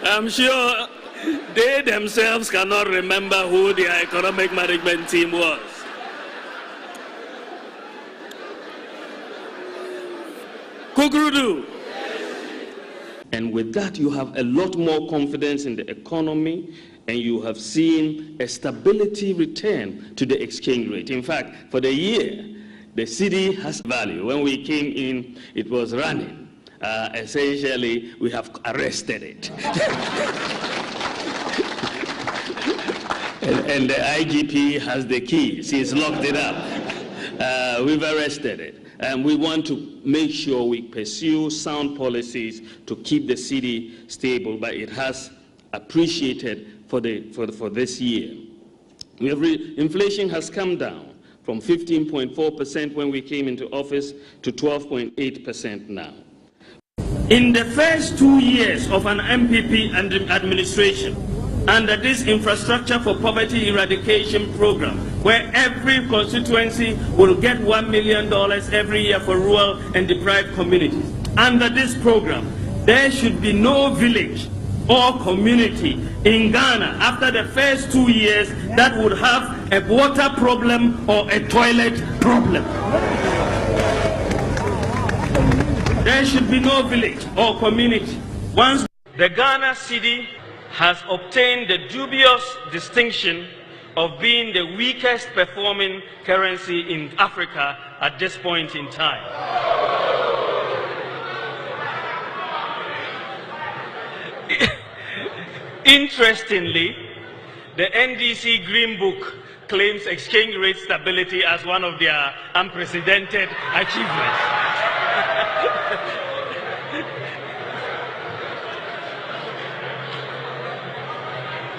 I'm sure they themselves cannot remember who their economic management team was. Kukrudu. And with that, you have a lot more confidence in the economy, and you have seen a stability return to the exchange rate. In fact, for the year, the city has value. When we came in, it was running. Essentially, we have arrested it. and the IGP has the keys. He's locked it up. We've arrested it. And we want to make sure we pursue sound policies to keep the city stable, but it has appreciated for this year. Inflation has come down from 15.4% when we came into office to 12.8% now. In the first 2 years of an MPP administration, under this Infrastructure for Poverty Eradication program, where every constituency will get $1 million every year for rural and deprived communities. Under this program, there should be no village or community in Ghana after the first 2 years that would have a water problem or a toilet problem. There should be no village or community. Once the Ghana cedi has obtained the dubious distinction of being the weakest performing currency in Africa at this point in time. Interestingly, the NDC Green Book claims exchange rate stability as one of their unprecedented achievements.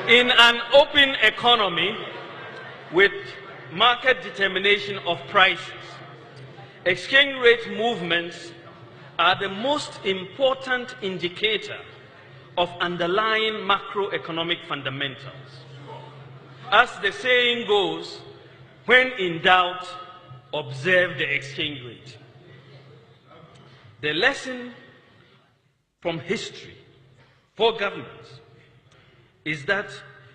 In an open economy with market determination of prices, exchange rate movements are the most important indicator of underlying macroeconomic fundamentals. As the saying goes, when in doubt, observe the exchange rate. The lesson from history for governments is that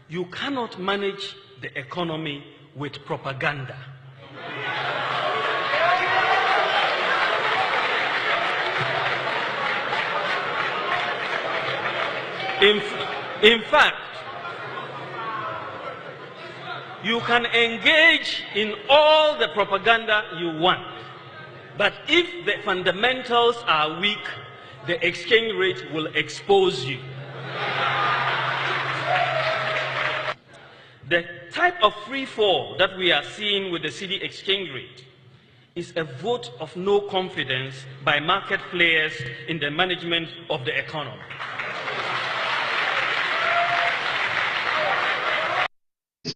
you cannot manage the economy with propaganda. In fact, you can engage in all the propaganda you want, but if the fundamentals are weak, the exchange rate will expose you. The type of free fall that we are seeing with the cedi exchange rate is a vote of no confidence by market players in the management of the economy.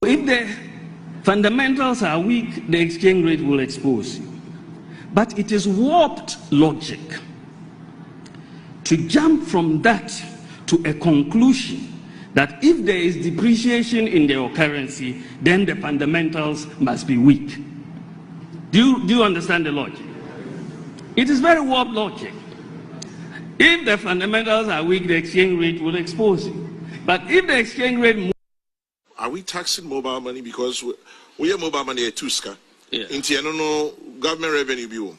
If the fundamentals are weak, the exchange rate will expose you. But it is warped logic to jump from that to a conclusion that if there is depreciation in your currency, then the fundamentals must be weak. Do you understand the logic? It is very warped logic. If the fundamentals are weak, the exchange rate will expose you. But if the exchange rate... Are we taxing mobile money? Because we have mobile money at Tuska. Yeah. In government revenue bill.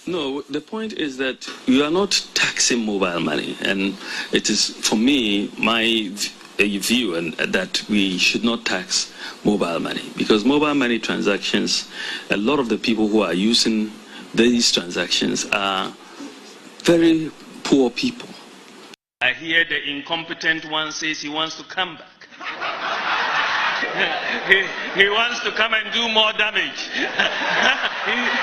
No, the point is that you are not taxing mobile money. And it is, for me, my view and that we should not tax mobile money, because mobile money transactions, a lot of the people who are using these transactions are very poor people. I hear the incompetent one says he wants to come back. he wants to come and do more damage.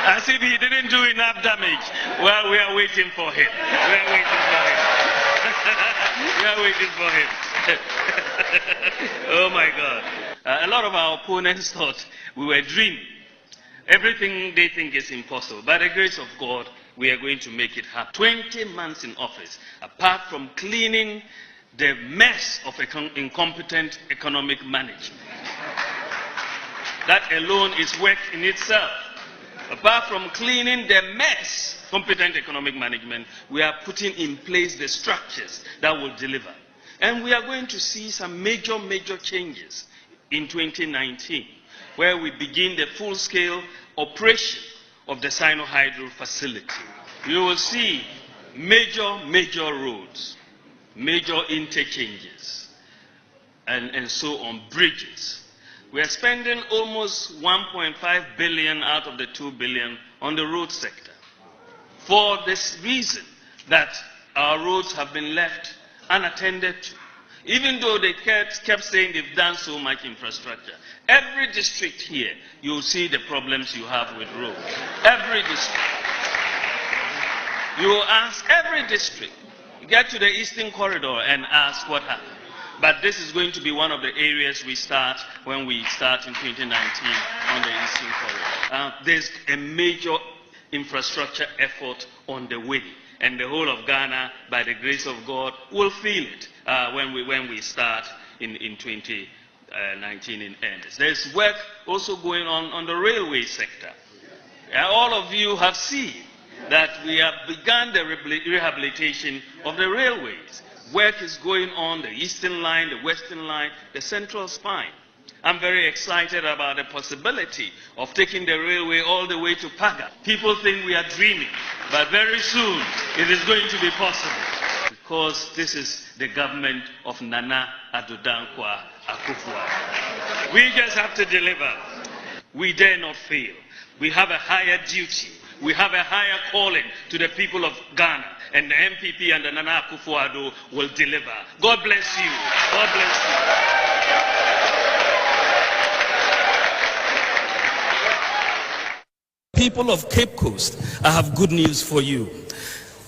As if he didn't do enough damage. Well, we are waiting for him. We are waiting for him. We are waiting for him. Oh my God. A lot of our opponents thought we were dreaming. Everything they think is impossible. By the grace of God, we are going to make it happen. 20 months in office, apart from cleaning the mess of incompetent economic management. That alone is work in itself. Apart from cleaning the mess, competent economic management, we are putting in place the structures that will deliver. And we are going to see some major changes in 2019, where we begin the full-scale operation of the Sino-Hydro facility. You will see major roads, major interchanges, and so on, bridges. We are spending almost 1.5 billion out of the 2 billion on the road sector. For this reason that our roads have been left unattended to. Even though they kept saying they've done so much infrastructure. Every district here, you'll see the problems you have with roads. Every district. You will ask every district, get to the Eastern Corridor and ask what happened. But this is going to be one of the areas we start when we start in 2019 on the Eastern Corridor. There's a major infrastructure effort on the way. And the whole of Ghana, by the grace of God, will feel it when we start in 2019 in earnest. There's work also going on the railway sector. All of you have seen that we have begun the rehabilitation of the railways. Work is going on, the Eastern Line, the Western Line, the Central Spine. I'm very excited about the possibility of taking the railway all the way to Paga. People think we are dreaming, but very soon it is going to be possible. Because this is the government of Nana Addo Dankwa Akufo-Addo. We just have to deliver. We dare not fail. We have a higher duty. We have a higher calling to the people of Ghana. And the MPP and the Nana Akufo-Addo will deliver. God bless you. God bless you. People of Cape Coast, I have good news for you.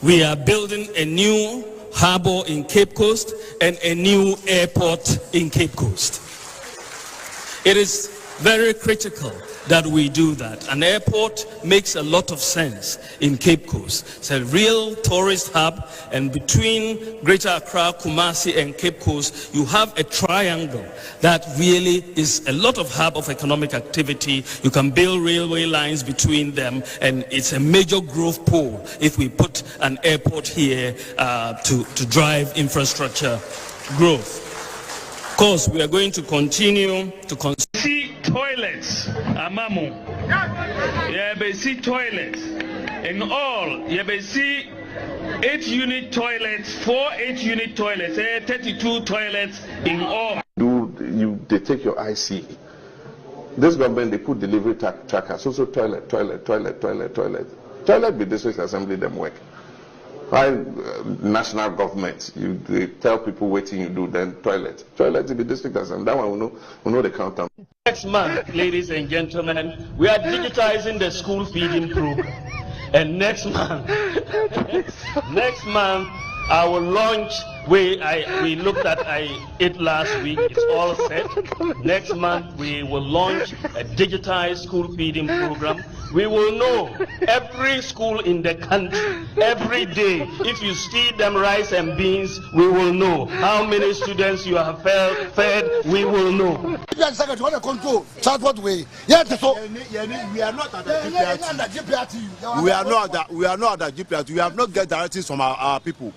We are building a new harbor in Cape Coast and a new airport in Cape Coast. It is very critical that we do that. An airport makes a lot of sense in Cape Coast. It's a real tourist hub, and between Greater Accra, Kumasi, and Cape Coast, you have a triangle that really is a lot of hub of economic activity. You can build railway lines between them, and it's a major growth pole if we put an airport here to drive infrastructure growth. Of course, we are going to continue to see toilets, Amamu. You see toilets. In all, you see 8-unit toilets, 4 8-unit toilets, 32 toilets in all. They take your IC. This government, they put delivery trackers, also toilet. Toilet be district assembly them work. Why national government, they tell people waiting you do, then toilet to be district assembly. That one we know the counter. Next month, ladies and gentlemen, we are digitizing the school feeding program. And next month, I will launch we looked at it last week. It's all set. Next month we will launch a digitized school feeding program. We will know every school in the country every day. If you feed them rice and beans, we will know how many students you have fed. We will know. We are not at the GPRT. We have not get directives from our people.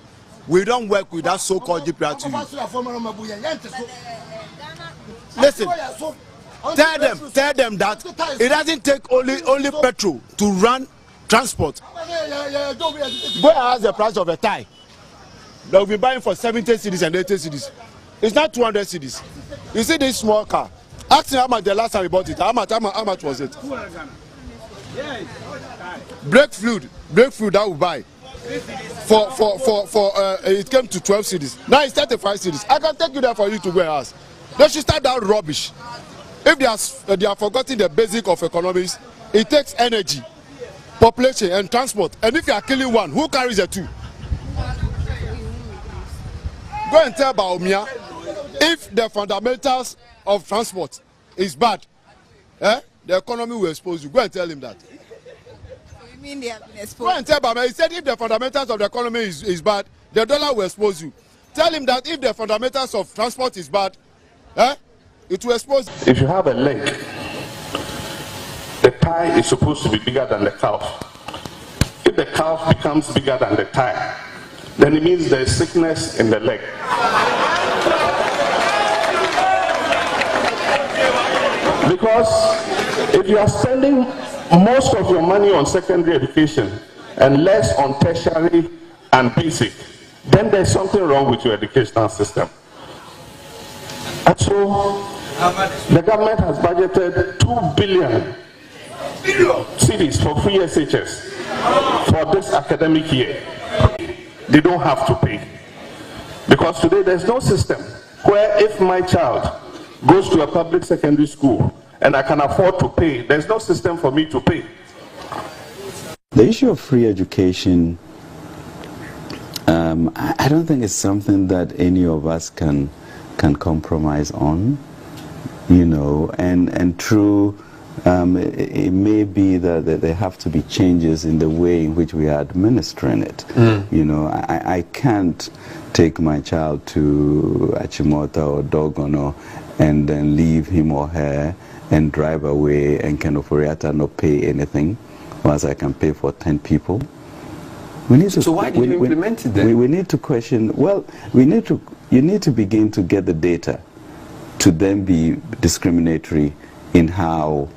We don't work with that so-called GPRT. Listen, tell them that it doesn't take only petrol to run transport. Go and ask the price of a tie. They'll be buying for 70 cedis and 80 cedis. It's not 200 cedis. You see this small car? Ask me how much the last time we bought it. How much was it? Brake fluid that we buy. For it came to 12 cedis. Now it's 35 cedis. I can take you there for you to go and ask. They should start that rubbish. If they are forgetting the basic of economics, it takes energy, population, and transport. And if you are killing one, who carries the two? Go and tell Baumia, if the fundamentals of transport is bad, the economy will expose you. Go and tell him that. They have been exposed. Go and tell Baumia, he said if the fundamentals of the economy is bad, the dollar will expose you. Tell him that if the fundamentals of transport is bad, it will expose. If you have a leg, the thigh is supposed to be bigger than the calf. If the calf becomes bigger than the thigh, then it means there is sickness in the leg. Because if you are spending most of your money on secondary education and less on tertiary and basic, then there's something wrong with your educational system. And so the government has budgeted 2 billion cedis for free SHS for this academic year. They don't have to pay. Because today there's no system where if my child goes to a public secondary school and I can afford to pay, there's no system for me to pay. The issue of free education, I don't think it's something that any of us can compromise on, you know, and true, it may be that there have to be changes in the way in which we are administering it. You know, I can't take my child to Achimota or Dogono and then leave him or her and drive away and can Oforiata not pay anything, once I can pay for 10 people. We need to, so why did you implement it then? We need to question, well, you need to begin to get the data to then be discriminatory in how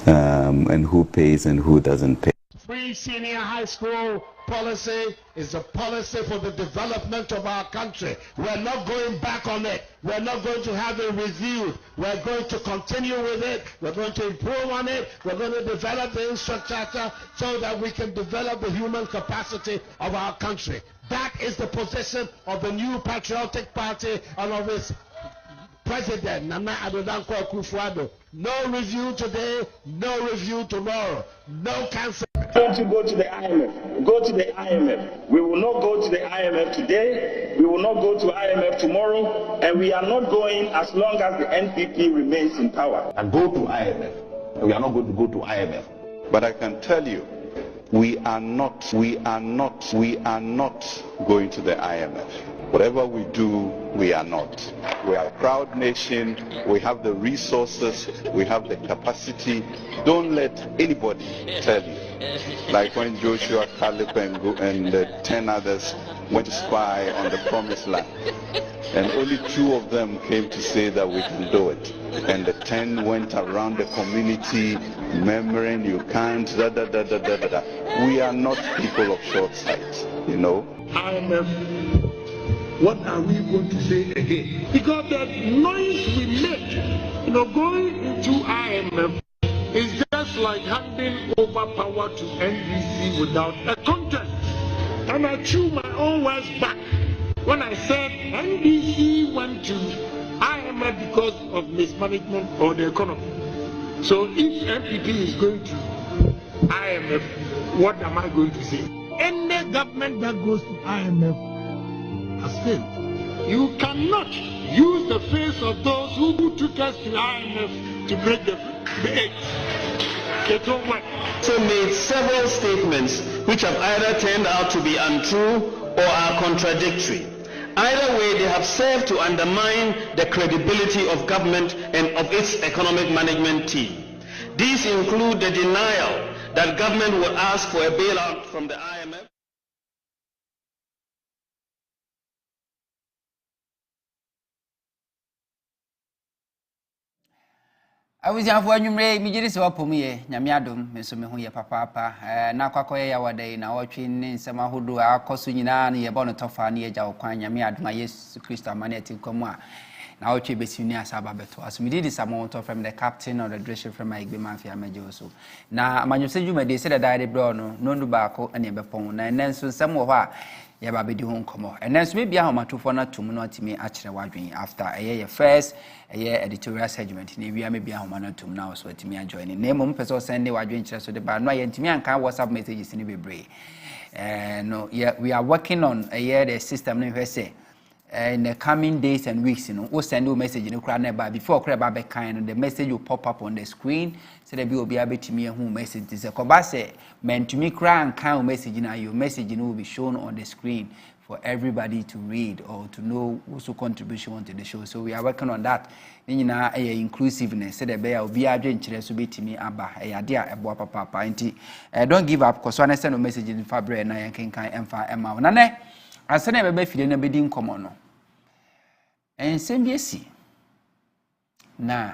and who pays and who doesn't pay. Free senior high school policy is a policy for the development of our country. We're not going back on it. We're not going to have it reviewed. We're going to continue with it. We're going to improve on it. We're going to develop the infrastructure so that we can develop the human capacity of our country. That is the position of the new patriotic party and of its President Nana Addo Dankwa Akufo-Addo. No review today, no review tomorrow, no cancel. Don't you go to the IMF? Go to the IMF. We will not go to the IMF today. We will not go to IMF tomorrow, and we are not going as long as the NPP remains in power. And go to IMF. We are not going to go to IMF. But I can tell you, we are not going to the IMF. Whatever we do, we are not. We are a proud nation. We have the resources. We have the capacity. Don't let anybody tell you. Like when Joshua, Caleb, and the 10 others went to spy on the promised land. And only 2 of them came to say that we can do it. And the 10 went around the community murmuring, you can't, da da da da da da. We are not people of short sight, you know. IMF. What are we going to say again? Because the noise we make, going into IMF is just like handing over power to NDC without a contest. And I threw my own words back when I said NDC went to IMF because of mismanagement of the economy. So if MPP is going to IMF, what am I going to say? Any government that goes to IMF has failed. You cannot use the face of those who took us to IMF to break the edge. It won't work. So made several statements which have either turned out to be untrue or are contradictory. Either way, they have served to undermine the credibility of government and of its economic management team. These include the denial that government will ask for a bailout from the IMF. Abuziafo anwumre migiri se wapom ye nyame adom meso me ho ye papa na kwakoye ya wadai na wotwe ne nsema hodo akoso nyina na ye bono tofa na ye jawo kwan nyame adom a Yesu Kristo amaneti komu a na wotwe besini asaba beto aso mididi samo to from the captain of the dressing from my igbe mafia mejo so na amanyose dwumade se da daade bro no nondu baako ene bepon na nenso nsem wo ho a ya ba bedi ho nkomo enenso me bia homatofo na tum no atimi a kire wadwen after ye first editorial segment na bia me bia homa na tum na so atimi a join na mom pese send wadwen kire so de ba no yentimi anka WhatsApp messages ni bebre no we are working on the system no hwe say in the coming days and weeks, we'll send you a message in the before the kind the message will pop up on the screen. So that will be able to me who message is a kobase meant to me cry and kind message now your message will be shown on the screen for everybody to read or to know what's your contribution to the show. So we are working on that. Nina inclusiveness. Said the bear will be a drink so be to me abba a dear a boa papa inti. Don't give up because when I send a message in Fabre and I can Emma. Nane, I send a baby feeling a bit in common. And same yes, na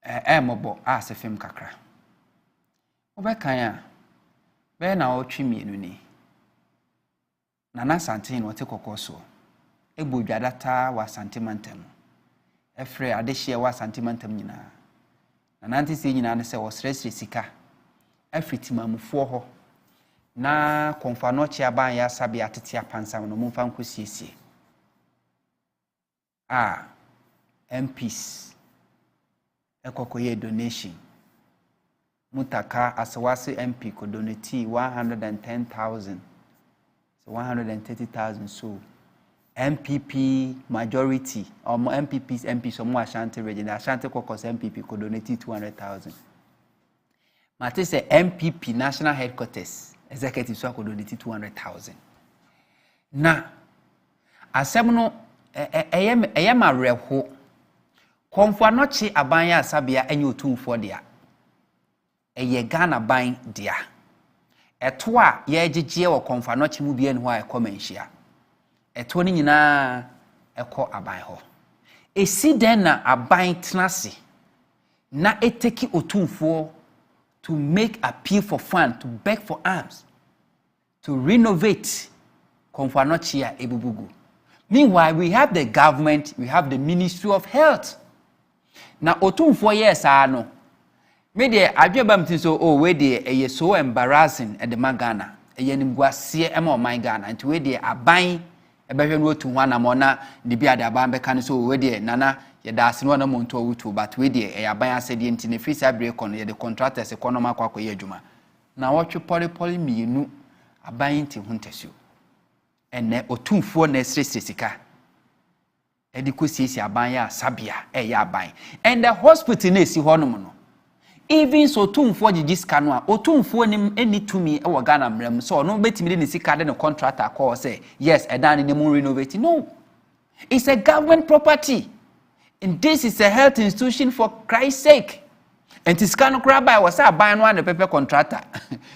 Emobo as a film kakra. Obekaya, be na o twi mienu ni. Nana Santin wote kokoso. Ebu dwadata wa santimantem. Efre adehye wa santimantem nyina. Nana nti se nyina ne se wo sresre sika. Efritimamufuo ho. Na konfa no chi aban ya sabe atete apansam no mumfa nkosiesie. MPs. Ekokoye donation. Mutaka asawase MP ko donate 110,000. 130,000 so MPP majority or MPs or more Ashanti region Ashanti caucus MPP could donate 200,000. Mate say MPP national headquarters executive so could donate 200,000. Na asem no eyem areho konfo anochi abanya asabia enye otumfo dia eye Ghana ban dia eto a ye gigye wo konfa no chimu bia ne ho a ekomenhia eto ni nyina eko aban ho esi den na aban tenase na eteki otumfo to make appeal for fund to beg for arms to renovate konfa no chia ebubugu. Meanwhile we have the government, we have the Ministry of Health na otumfo yes no media adweba mtin so we dey so embarrassing at the Ghana nimguasie ema my Ghana nti we dey aban ebehwe no otu hwana mona de bia de aban beka so we dey nana ye da ase no na monto wutu but we dey aban asede nti ne free break on ye the contractors economy akwakoye adwuma na wotwe poli mienu aban nti huntesio ene otumfuo na sresika edikosiesi aban ya sabia ya aban and the hospital na esi honom no even so otumfuo gigi scan a otumfuo nim eni tumi e wo Ghana mram so no betimi de ne sika de ne contractor call say yes edan ne mu renovate. No, it's a government property and this is a health institution for Christ's sake. And this scan crab by was a buy one the paper contractor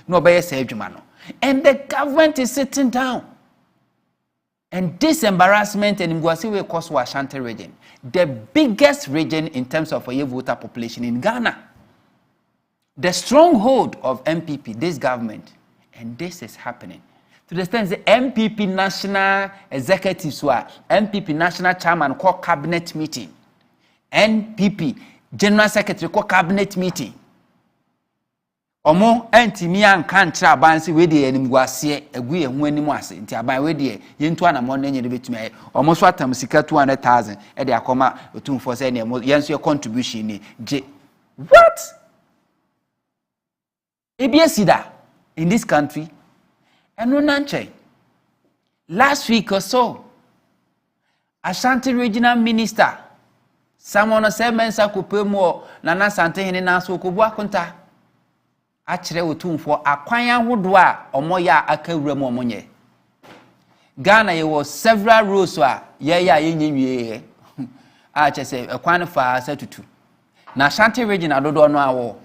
no be say adwuma no and the government is sitting down. And this embarrassment and Mguasiwe cause Ashanti region, the biggest region in terms of a voter population in Ghana. The stronghold of MPP, this government, and this is happening. To the extent the MPP national executive, MPP national chairman call cabinet meeting, NPP general secretary call cabinet meeting. Omo entimi anka ntra abansi we de animguase egu ehu animu ase nti aban we de yentu anamo na nyere betumi aye omo so atam sika 200,000 e de akoma otumfo se ne yenso your contribution ni je what ebiesida in this country eno nanche last week or so Ashanti regional minister someone said mensa kopemu na Asante hene na so kobu akonta achire otumfo akwan ahodo a omoya akawura mu omonye Ghana ye was several roads a ye yenwie a chese akwan fa satutu na Ashanti region adodo no awo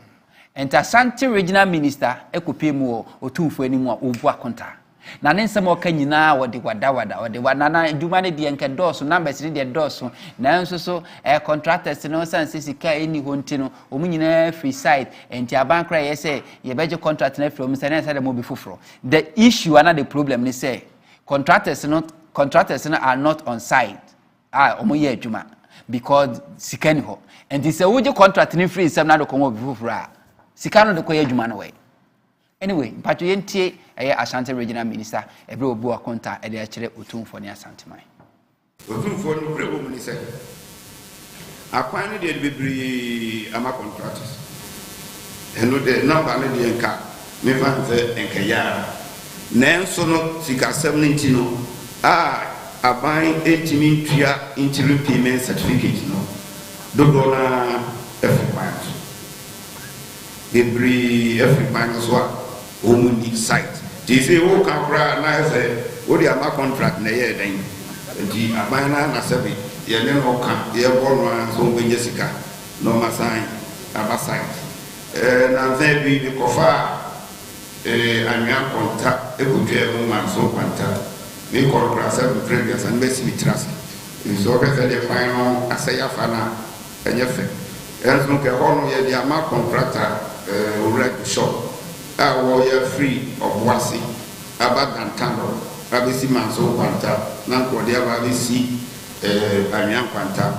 enta Ashanti regional minister ekopemu otumfo animu a obu akonta na ne nsem oka nyina wode wada na adwuma ne de enke dɔɔso numbers ne de dɔɔso na nso so contractors no sanse sika eni honti no omu nyina free side enti abankra ye say ye beje contract na free omu sane say dem obi foforo. The issue and the problem ne say contractors are not on site omu ye adwuma because sika ni ho enti say woje contract ne free sem na do komo obi foforo sika no de koye adwuma no we. Anyway, mpacho yentie Ashanti regional minister ebre obu akonta e de akire otumfo ne Asante man. Otumfo no brebo mu ni se. Akwan no de bebre ama contractors. Eno de number no de enka me fan se enka ya. Nenso no sika 70 no aban entimi ntua interim payment certificate no. Dodo na every Every so Omuni site. They say, oh, Capra, nice, what the ama contract na ye den di abana na sebe ye ne no ka ye bo no so benye sika no masan abasai na ze bi kofa anwa konta e go dwe mo man so kwanta me call crasa do previous and besi mitras so ka se de final asaya fana enye fe enso ke hono ye di ama contractor owura shop wo ye free of wasi abadantano abisi manso kwanta na ko dia ba bisi anyan kwanta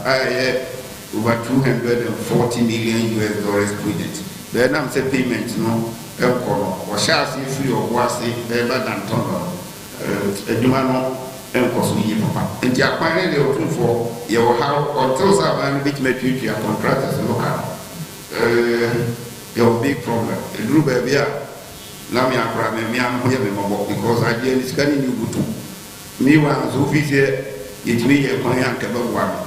over 240 million US dollars project the nam say payment no enko o sha si free of wasi abadantano eduma no enko so yi papa enti akwan de otunfo ye wo ha until saban bit metwitwi contractors no ka your big problem the group bia na me akra me am hoye me mobo because I dey this can you go to me wan so fi say yetimi ye kwan ya nke bewa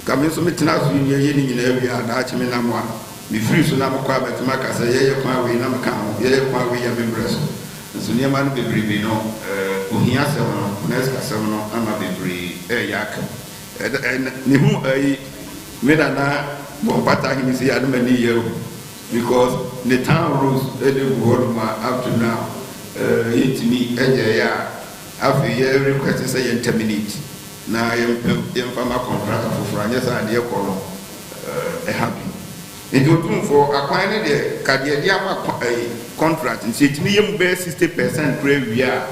kame so metina so ye ni nyina wi ada chi me na mo me free so na mo kwa betima ka say ye kwan we na me ka ho ye kwan we ya me breso so ne ma no bebrebe no ohia se no next ka se no ama bebre yak ni hu me na bon pata hini say adu mani ye because the town rules up to now it me after year request say terminate na yem farmer contract for franya sa de ko happy into for acquire the kadia dia contract it me yem be 60% pre wia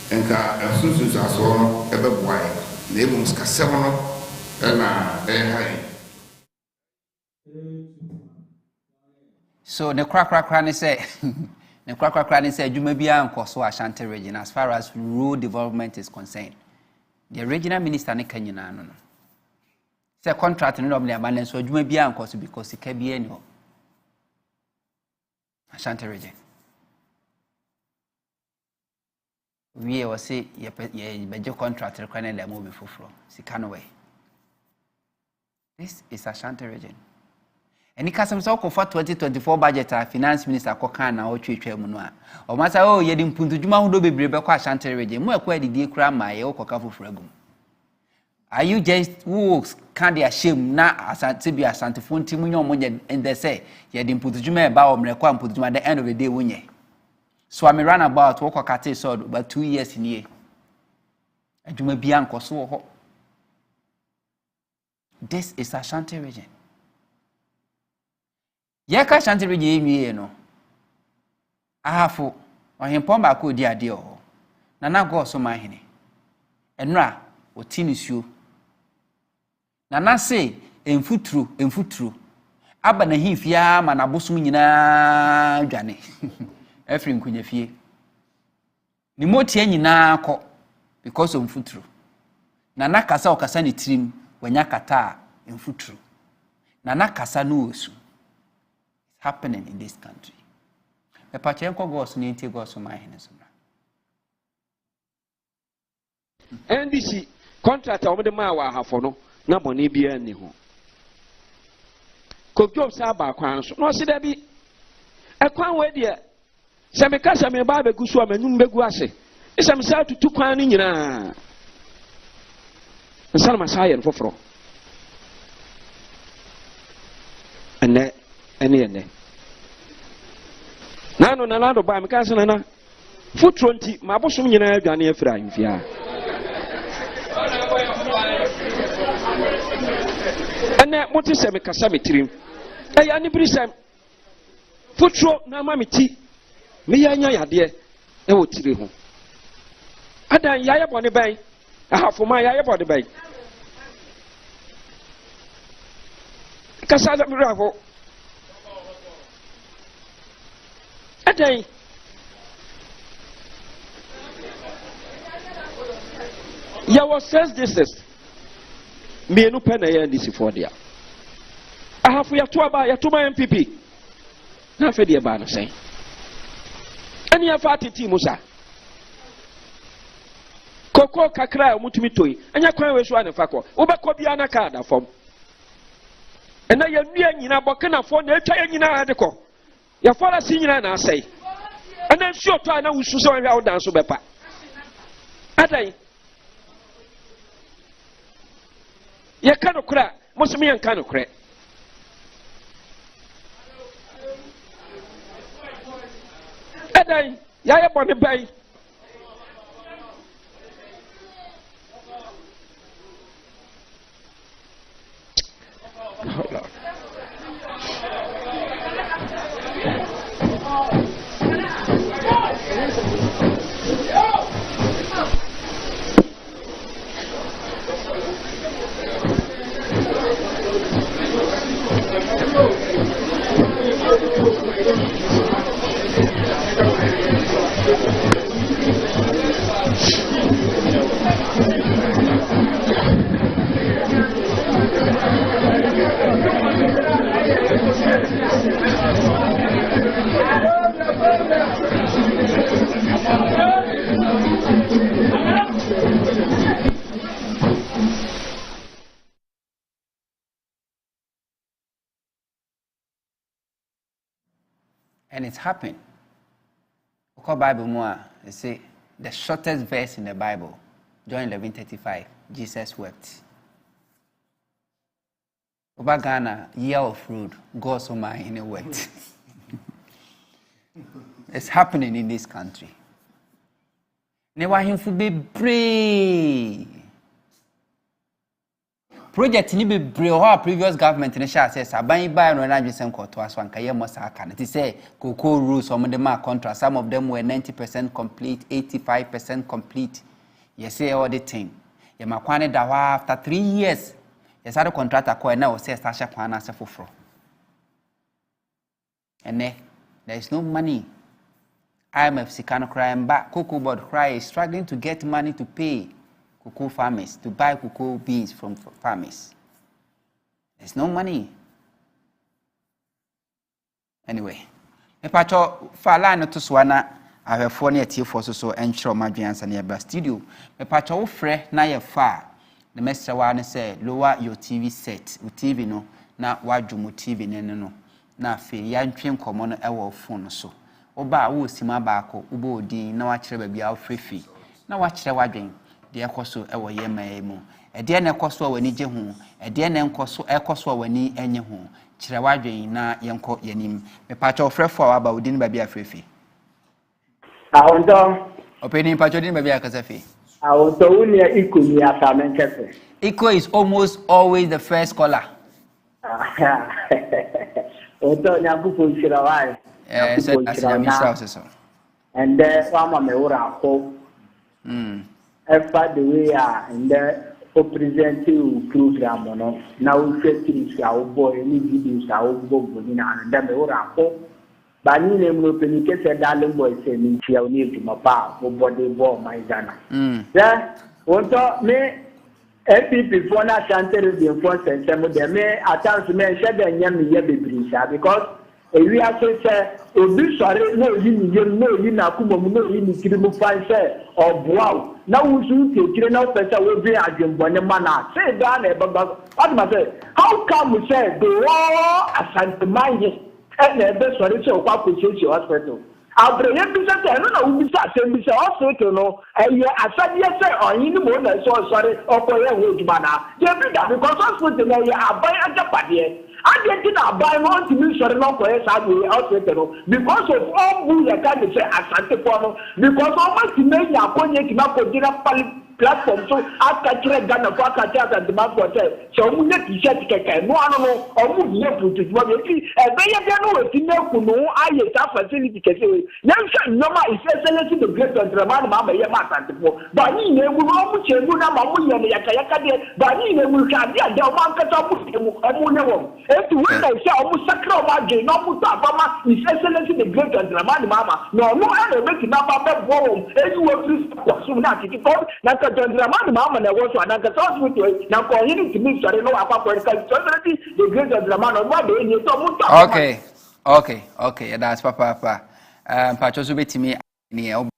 enka asusu aso no ebe boy na ebum ska 7 no na high. So the crack ne say the crack ne say adwuma bia nkoso Ashanti region as far as rural development is concerned. The regional minister ne kanyina no. Say contract no be abandon so adwuma bia nkoso because sika bia ni ho. Ashanti region. We was say ye beje contract require na mo be foforo. Sika no way. This is Ashanti region. And ikasem so ko for 2024 budget finance minister ko kan na o twetwa mu no a o masa o ye di mpuntu djuma ho do bebre be ko Ashanti region mu akwa didi kura ma ye o koka foforo agum. Are you just who can dey shame na Ashanti bi Ashanti fonti mu nyom nye and say ye di mpuntu djuma e ba o mre kwa mpuntu djuma the end of the day wonye. So I'm run about wo kokate so but 2 years in here. Adjuma bia nkoso ho. This is Ashanti region. Yeka Ashanti region emiye no. Ahafo ohempon ba ko di ade o. Na na go so mahene. Enra oti nisuo. Na na se emfutru. Aba na hifia ma na bosum nyina dwane. Efri nkunya fie. Ni motie nyina akọ because of emfutru. Na na kasa okasa ni trim wanya kata emfutru. Na na kasa no osu. Happening in this country. The Pachenko goes to go to my hands. NDC contract over the Mawa have for no money be any home. Cook jobs are back on no see there be a quan way dear. Samicasa may buy a good swam and Numbeguase. It's some side to 2 crown in and some Messiah for fro. And that any. Nano na lado ba mekasa na foot 20 mabosum nyina adwane afira mfia ene moti se mekasa metirim eya ni brisem futro na mameti me yanya yade e wotire ho adan yaye bone ban ahafo ma yaye bone ban kasa da mirafo adan ya was says this me no pen na this for dia ahafo ya to aba ya to my MPP na fe dia ba no sen ani ya fa titi musa koko kakra mutumi toyi anya kwan we so anefa ko wo be ko bia na ka da fom ena ya nua nyina bokena fo na etwa ya nyina ade ko ya fara si nyina na asai ena nsuo to ana wusu so hwa wo dan so bepa Adai. Ya kano kura, musumi yan kano kura. Adai, ya bone bai. And it's happened. Because Bible more, they say the shortest verse in the Bible, John 11:35, Jesus wept. Over Ghana, year of fruit, God so my in a wept. It's happening in this country. Never him to be brave. Project ni be brave. Our previous government in share says aban buy no na dwesem kwoto aso anka ye mo sa aka. It say cocoa rules some of them are contract. Some of them were 90% complete, 85% complete. You say all the thing. You makwane da after 3 years. You start the contractor ko na o say start share plan as foforo. And there is no money. IMF Sikano crying back. Cocoa board cry is struggling to get money to pay cocoa farmers, to buy cocoa beans from farmers. There's no money. Anyway, me pacho fala no to swana ahwefo na etiefo so enchiro madwansa na eba studio. Me pacho wo frɛ na ye fa. The mesra wa ne say lower your TV set. U TV no na wadwumu TV no na afi yantwe nkomo no ewo phone so. Oba wo sima baako ubo odin na wa kyerɛ ba bia ofrefi na wa kyerɛ wadwen de ekoso ewo yema mu ede na ekoso wani gye ho ede na ekoso wani enye ho kyerɛ wadwen na yenko yanim me pacha ofrefo a aba odin ba bia afrefi Huntor openi pacha odin ba bia kasafi Huntor uni iko ni atamenkese Iko is almost always the first caller. Huntor nyakupo nchirawai So and then one me ora ko the way and for presenting program no now we face our boy ni videos our bobo ni na and me ora ko ba ni ne mo penike se darling boy say ni tia oni to my pa body ball my Ghana yeah Huntor me FPP for na chanter the influence and some them me attach me share the nyam ye bebrisa because we are so say obi sore no yi ni yem no yi na kuma mu no yi ni kiri mu fan say oboa na wusu kekire na pesa we bi adwembone mana say da na e baba what say how come we say the war asante manje and e sore say okwa kochechi hospital abreye bi say no na ubi say asem bi say hospital no eye asade say oyin ni mo na so sore okoye we ejuma na je bi da because hospital na ye abai ajapade I didn't buy one to me, sorry, not for us, because of all who the kind of say, Asante Pono, because all my teammates are going to make a platform, so I catch a gun of what I tell the demand for say, so we get to set no, or move your foot to what you see, and they are no female who know I have facility. Young Noma is essentially the great drama, Mamma Yamata, but he will almost change Mamu and Yakayaka, but he will have the one cut off a to when I say almost sacred, no Mutama is essentially the great drama, Mamma, no, I make it up a home, and you will soon not to go. Mama na woso anaka hospital na ko hini timi sare no akwa the great drama no ba be ni to muta okay that's papa pacho so betimi ni e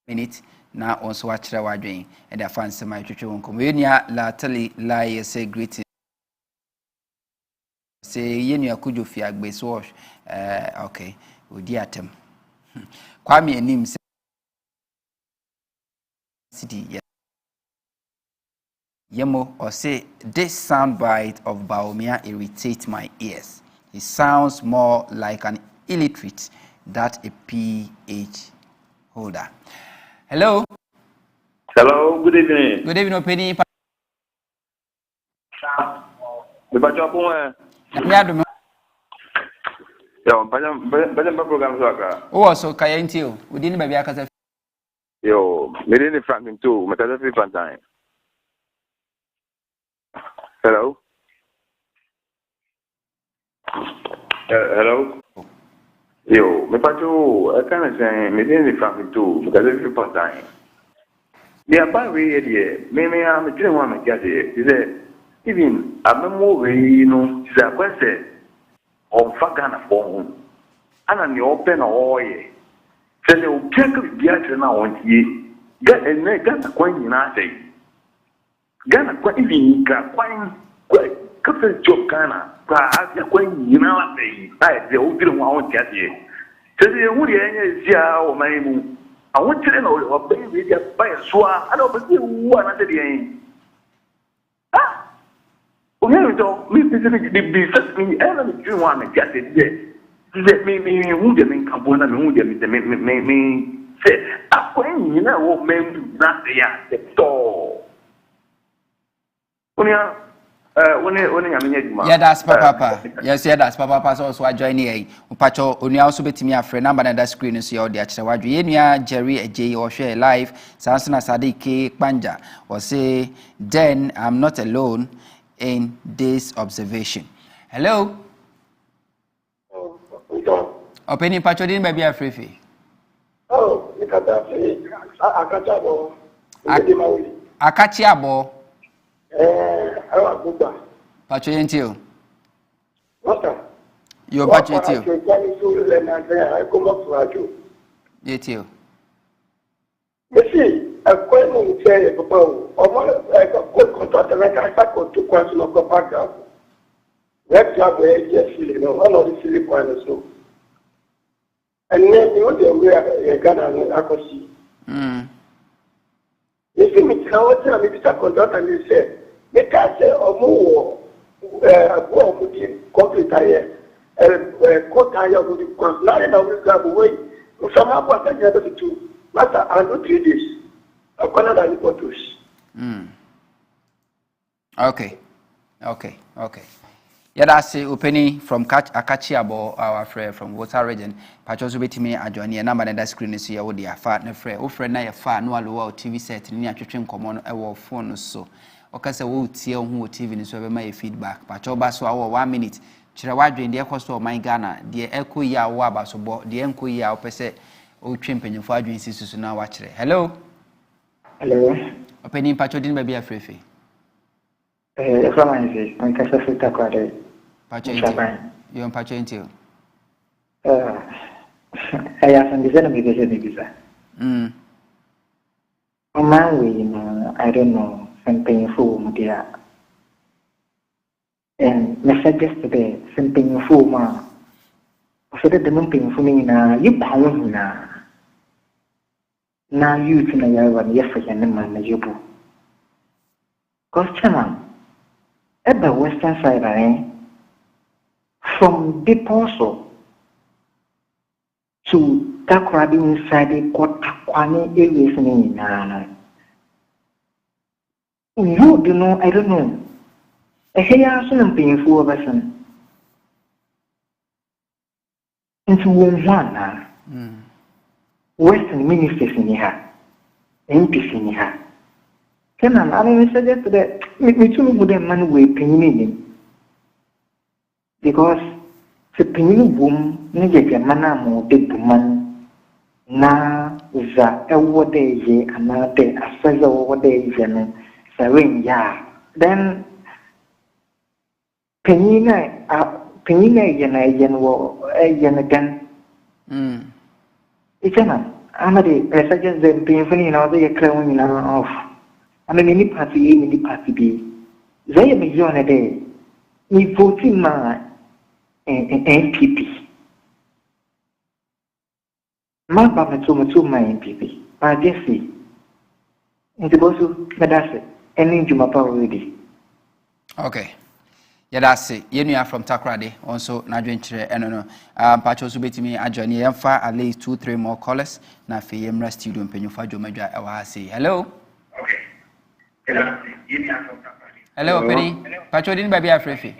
minute na onso wa kire wadwen e da fanse mai twetwe won komo yenia lately lie say greeting say yenu akujo fi agbe so okay odi atem kwame anim city Yemo or say this soundbite of Baumia irritates my ears. He sounds more like an illiterate than a PH holder. Hello. Hello, good evening. Good evening, Penny. Oh, so Kayentio, we didn't maybe I can. Yo, me didn't Franklin too. Me tell you for time. Hello. Hello. Yo, me pacho, I can't say me didn't Franklin too. Me tell you for time. The above way here, me am a dream one. Me get it. Is even I'm more you know. Is a question of Fagana phone. And I'm the open oil. Say you can't be at now on ye. Get a neck, got a coin in our day. Ghana quite even got quite couple job Ghana. Perhaps you're quite in our day. I the old didn't want to get ye. Say the only is or my moon. I want to know or baby by a swar. I don't believe one at the end. Ah! Oh, here we go. Me specifically be such me and you want to get it there. Let me who them in Cabona, who them me say, I'm going, you know, what men not the door. Yeah, that's Papa. Yes, yeah, that's Papa. So I join here. Upacho, only also bet me a friend number and that screen is your dear Chawaju, Jerry, a J or share live. Sansana Sadiki Panja or say, then I'm not alone in this observation. Hello. Opening Pacho didn't maybe a free fee. Oh, you got that free. Akachiabo. I want to go. Pacho Yentio. What? You're Pacho Yentio. I come up to you. Yetio. You see, a question say, Papa, or like a good contract, like I got two questions of the background. Let's have a silly, no, one of the silly points. And then you know the Ghana and Akosi. You see me how I tell me Mr. Conduct and you say, make I say or more go with the complete tire coat tire with the consultant of this guy away. Some of what I have to do. Master, I don't treat this. I cannot report this. Okay. Yeah, that's a opening from Akachiabo, our friend from Water Region. Pachosu betimi adjoin your number and that screen is here with the fat and friend. Oh, friend, na your fat no allow TV set near kitchen common our phone so. Okay, so we'll see who TV is over my feedback. Pacho basso our 1 minute. Chirawadri in the cost of my Ghana, the echo ya waba so bo, the enco ya opposite o champion for adjoin sisters now watch it. Hello. Opening Pacho didn't be a free fee. I'm Pacho you're on Pacho into I have some design visa. On my way, I don't know, something full, dear. And messages today, something full, ma. So that the moon for me now, you pound now you to my one, yes, I can man, you boo. Cost at the western side, from the parcel to Takradi inside the Kotakwani areas in Nana. You do know, I don't know. I hear something for a person into one Western ministers in here, MPs in here. Can I suggest that me too would a man way paying because the penny boom, negative manamo de man na za ewo de ye anate asaza wo de ye sarin ya then penny na yen wo yen again it's an amade suggest them painfully now they are clowning off. I mean, any party A, any party B. They may join a day. We voting my NPP. My Baba to my NPP. I just see. In the Bosu, Madassa, any Jumapa already. Okay. Yeah, that's it. You are from Takrade. Also, Nadwintre, no. Pacho Subetimi, Ajani, Emfa, at least 2-3 more callers. Na fi Yemra studio, Penufa Jomaja, Awasi. Hello. Hello, Penny. Pacho didn't baby Afrifi.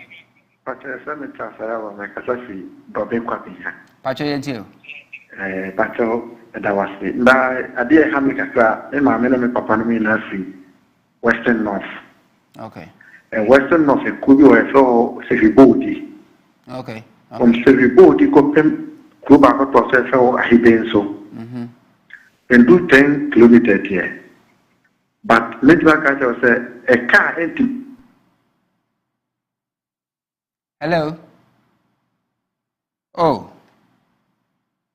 Pacho, some transfer, my Casafi, Bobby Quapisa. Pacho, you. Pacho, that was it. But I did have me Emma, me papa, me nursery, Western North. Okay. And Western North, a Kudu, I saw Seriboti. Okay. From Seriboti, Copem, Kuba, process, or Hibenso. And do 10 kilometers here. But let's back at a car empty. Hello. Oh.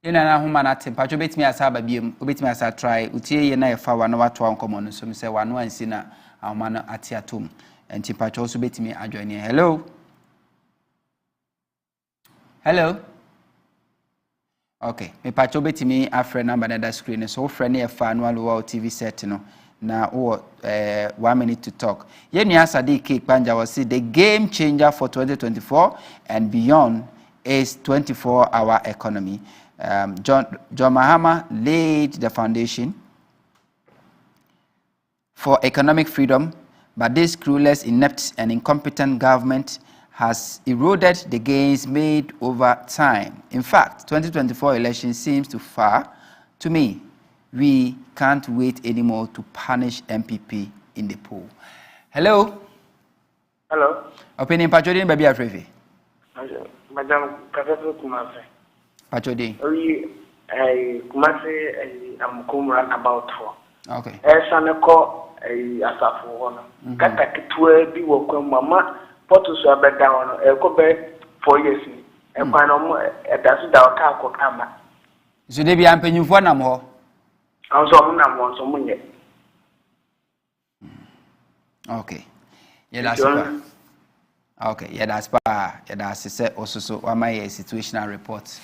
You know, who man at him. Pacho bet me as a baby, bet me as I try. Utie, you know, if I want to watch one common, so say one and sinner, our man at Yatum. And Timpacho also bet me a join here. Hello. Hello. Okay. Me Pacho bet me a friend number that screen. So friend a fan while TV set, you know. Now, 1 minute to talk. Yenya Sadiq Banja was the game changer for 2024 and beyond is 24-hour economy. John Mahama laid the foundation for economic freedom, but this clueless, inept, and incompetent government has eroded the gains made over time. In fact, 2024 election seems too far. To me, we can't wait anymore to punish MPP in the poll. Hello. Hello. Opinion Pachodi, baby Afrefi. Madam Professor Kumase. Pachodi. Kumase, I'm Kumran about for. Okay. Sanako, Asafu one. Kata Kitwe, be welcome, Mama, Potus are bed down, a cobe 4 years. And Panama, a dozen down Kako Kama. So they be amping you for no more. I'm so on some money. Okay. Yeah, that's fine. Okay, yeah, that's fine. Yeah, that's set also so one my situational report.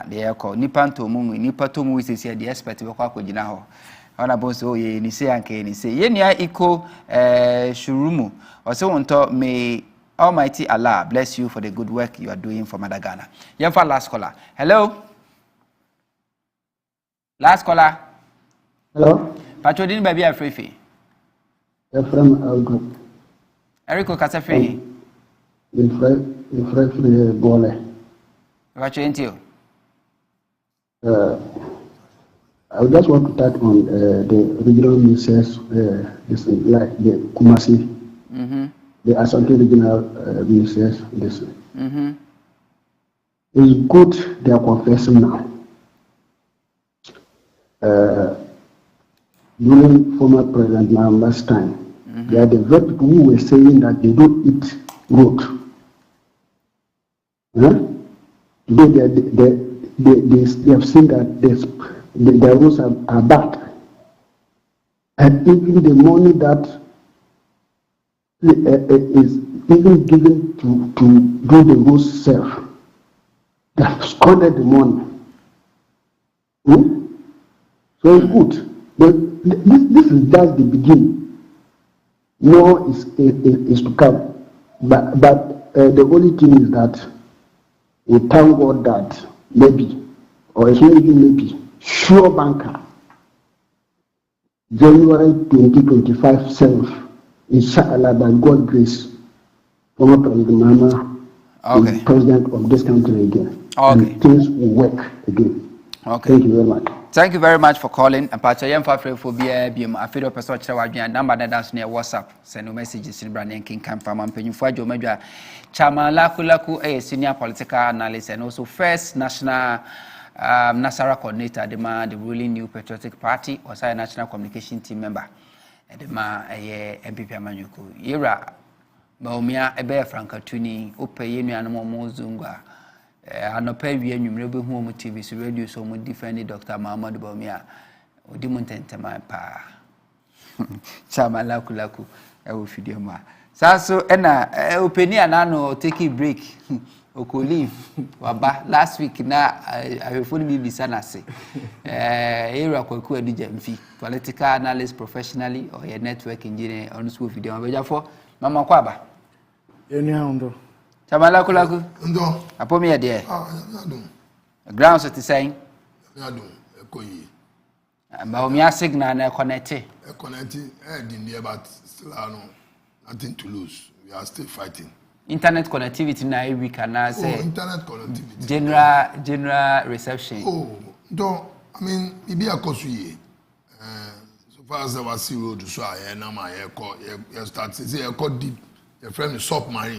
They are called Nipanto Mumu, Nipato is here, the expert of Kwakojinaho. Honorable so ye ni say anke ni say ye nia iko shurumu or so on top may Almighty Allah bless you for the good work you are doing for Madagana. Yeah, for last caller. Hello. Last caller. Hello. Pachodin baby Afrefi. From our group. Eriko Kasafi. In free bole. What you into? I just want to touch on the regional ministers, like the Kumasi, the Asante regional ministers. It's good they are confessing now. During former President Maham's time, they are the very people who were saying that they don't eat goat. They have seen that the rules are bad. And even the money that is even given to do the rules self, they have squandered the money. So it's good. But this is just the beginning. More is to come. But the only thing is that we thank God that maybe, or it's not even maybe, sure banker, January 2025 self, inshallah, by God's grace, former President Mahama is president of this country again. And things will work again. Okay. Thank you very much. Thank you very much for calling. And Pacha Yem Fafre for BM. I feel person Chawajia number that's near WhatsApp. Send no messages in Brandon King Camp from Penufwajo Major Chama Laku, a senior political analyst and also first national Nasara coordinator, the ruling New Patriotic Party, or a national communication team member. And the MPP Amanyoko. Ira Baumia Ebe Frankatuni, Ope Yemi Anamo Mozunga. Anope wie nwumre be hu TV so radio so mo defend Dr. Muhammad Baumia odi mo ntentema pa chama laku e wo video ma sa so na openi ana no take a break Okolif waba last week na ahwefo ni bisa na se area kwaku adija mfi political analyst professionally or a network engineer on school video abejafo mama kwaba enia ndo chamala kulaku ndo apomi ya de adum ground so tisai adum ekoyi ba omia signal na connect din there but still nothing to lose. We are still fighting. Internet connectivity na we can say. Internet connectivity. General reception. I mean, it be a cosuye. So far as I was road, so I am now my start say I got deep. Your friend is submarine.